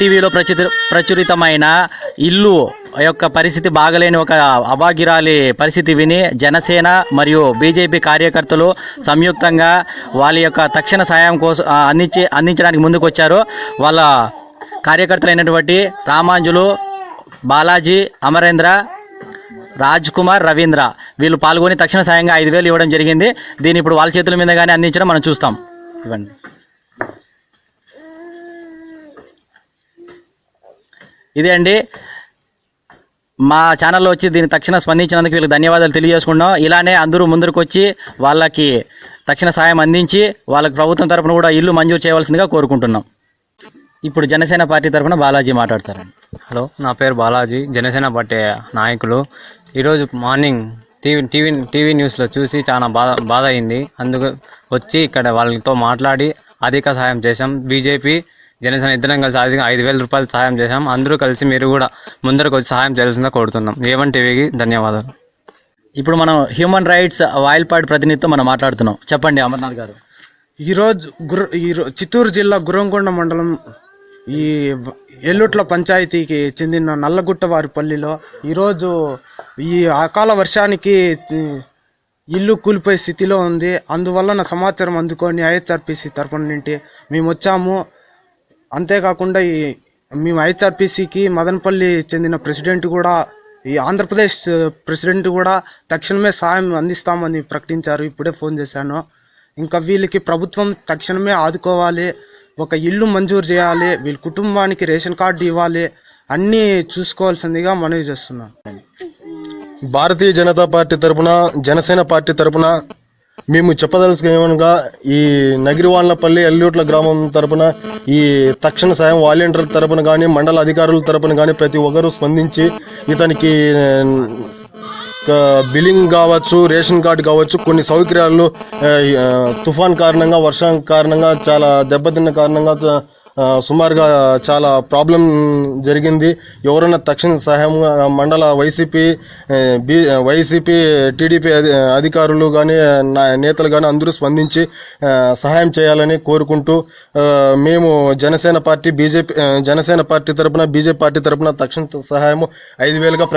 టీవీలో ప్రచురితమైన ఇల్లు యొక్క పరిస్థితి బాగలేని ఒక అభాగ్యురాలి పరిస్థితి విని జనసేన మరియు బీజేపీ కార్యకర్తలు సంయుక్తంగా వాళ్ళ యొక్క తక్షణ సాయం కోసం అందించడానికి ముందుకు వచ్చారు. వాళ్ళ కార్యకర్తలైనటువంటి రామాంజులు, బాలాజీ, అమరేంద్ర, రాజ్ కుమార్, రవీంద్ర వీళ్ళు పాల్గొని తక్షణ సాయంగా 5,000 ఇవ్వడం జరిగింది. దీన్ని ఇప్పుడు వాళ్ళ చేతుల మీదగానే అందించడం మనం చూస్తాం. ఇవ్వండి. ఇదే అండి మా ఛానల్లో వచ్చి దీన్ని తక్షణ స్పందించినందుకు వీళ్ళకి ధన్యవాదాలు తెలియజేసుకుంటున్నాం. ఇలానే అందరూ ముందరకు వచ్చి వాళ్ళకి తక్షణ సాయం అందించి వాళ్ళకి ప్రభుత్వం తరపున కూడా ఇల్లు మంజూరు చేయవలసిందిగా కోరుకుంటున్నాం. ఇప్పుడు జనసేన పార్టీ తరపున బాలాజీ మాట్లాడతారండి. హలో, నా పేరు బాలాజీ, జనసేన పార్టీ నాయకులు. ఈరోజు మార్నింగ్ టీవీ న్యూస్లో చూసి చాలా బాధ అయింది. అందుకు వచ్చి ఇక్కడ వాళ్ళతో మాట్లాడి అధిక సహాయం చేశాం. బీజేపీ జనసేన ఇద్దరం కలిసి 5,000 రూపాయలు సహాయం చేశాం. అందరూ కలిసి మీరు కూడా ముందరకు వచ్చి సహాయం చేయాల్సిందిగా కోరుతున్నాం. ఏవన్ టీవీకి ధన్యవాదాలు. ఇప్పుడు మనం హ్యూమన్ రైట్స్ వాయిల్పాడ్ ప్రతినిధితో మనం మాట్లాడుతున్నాం. చెప్పండి అమర్నాథ్ గారు. ఈరోజు చిత్తూరు జిల్లా గుర్రంకొండ మండలం ఈ ఎల్లుట్ల పంచాయతీకి చెందిన నల్లగుట్టవారిపల్లిలో ఈరోజు ఈ అకాల వర్షానికి ఇల్లు కూలిపోయే స్థితిలో ఉంది. అందువల్ల సమాచారం అందుకొని ఐహెచ్ఆర్పిసి తరపున నుండి మేము వచ్చాము. అంతేకాకుండా మేము ఐహెచ్ఆర్పిసికి మదనపల్లి చెందిన ప్రెసిడెంట్ కూడా, ఈ ఆంధ్రప్రదేశ్ ప్రెసిడెంట్ కూడా తక్షణమే సాయం అందిస్తామని ప్రకటించారు. ఇప్పుడే ఫోన్ చేశాను. ఇంకా వీళ్ళకి ప్రభుత్వం తక్షణమే ఆదుకోవాలి, ఒక ఇల్లు మంజూరు చేయాలి, వీళ్ళ కుటుంబానికి రేషన్ కార్డు ఇవ్వాలి, అన్నీ చూసుకోవాల్సిందిగా మనవి చేస్తున్నాను. భారతీయ జనతా పార్టీ తరపున, జనసేన పార్టీ తరపున మేము చెప్పదలుచుకునేమనగా ఈ నగిరివాళ్లపల్లి ఎల్లుట్ల గ్రామం తరపున ఈ తక్షణ సాయం వాలంటీర్ల తరపున కానీ, మండల అధికారుల తరపున కానీ ప్రతి ఒక్కరూ స్పందించి ఇతనికి బిల్లింగ్ కావచ్చు, రేషన్ కార్డు కావచ్చు, కొన్ని సౌకర్యాలు తుఫాన్ కారణంగా, వర్షం కారణంగా, చాలా దెబ్బతిన్న కారణంగా సుమారుగా చాలా ప్రాబ్లం జరిగింది. ఎవరైనా తక్షణ సహాయం మండల వైసీపీ టీడీపీ అధికారులు కానీ, నేతలు కానీ అందరూ స్పందించి సహాయం చేయాలని కోరుకుంటూ మేము జనసేన పార్టీ తరపున, బీజేపీ పార్టీ తరపున తక్షణ సహాయం 5,000గా